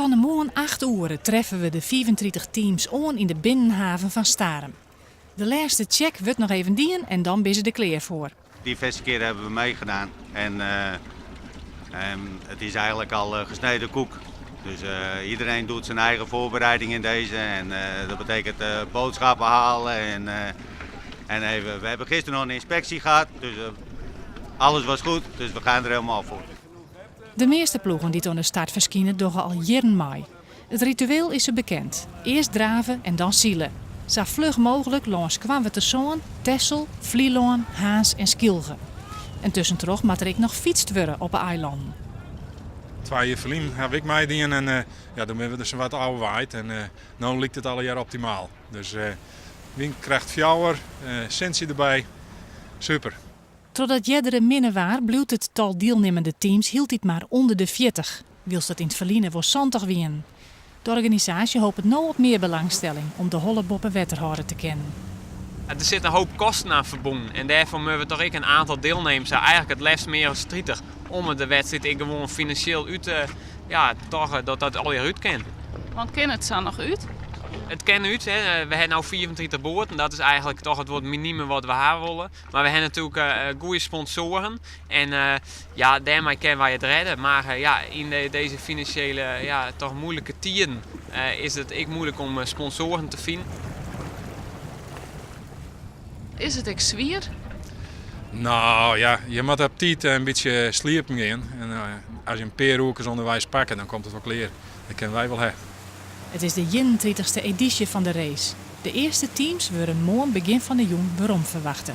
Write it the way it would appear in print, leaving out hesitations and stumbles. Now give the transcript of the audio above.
Van de morgen 8 uur treffen we de 34 teams aan in de binnenhaven van Starum. De laatste check wordt nog even dien en dan ben ze er klaar voor. Die verse keer hebben we meegedaan en het is eigenlijk al gesneden koek. Dus iedereen doet zijn eigen voorbereiding in deze en dat betekent boodschappen halen en even. We hebben gisteren nog een inspectie gehad, dus alles was goed, dus we gaan er helemaal voor. De meeste ploegen die aan de start verschijnen doggen al jaren mee. Het ritueel is ze bekend. Eerst draven en dan zielen. Zo vlug mogelijk langs Kwaanweterzoon, Texel, Vlieland, Haas en Skilge. En tussendoor moet er ook nog fietst worden op de eilanden. 2 jaar verliezen heb ik meedien en dan hebben we dus wat oude waait. En nu lijkt het alle jaar optimaal. Dus wie krijgt fjouwer, sensie erbij. Super. Totdat jerdere minder waar, blijft het tal deelnemende teams hield dit maar onder de 40. Wilst dat in het verliezen voor 70 wien. De organisatie hoopt nou op meer belangstelling om de Holleboppen wetterhouden te kennen. Er zit een hoop kosten aan verbonden en daarvoor moeten we toch ook een aantal deelnemers eigenlijk het liefst meer strijdtig om de wedstrijd gewoon financieel uit toch dat dat al je uit kan. Want ken het zo nog uit? Het kan uit, hè. We hebben nu 24 boord en dat is eigenlijk toch het minimum wat we hebben willen. Maar we hebben natuurlijk goede sponsoren en daarmee kunnen wij het redden. Maar in deze financiële toch moeilijke tijden is het ook moeilijk om sponsoren te vinden. Is het ook zwier? Nou ja, je moet op tijd een beetje sliepen gaan. En als je een paar uur onderwijs pakken, dan komt het wel klaar. Dat kunnen wij wel hebben. Het is de 31ste editie van de race. De eerste teams worden morgen begin van de jong waarom verwachten.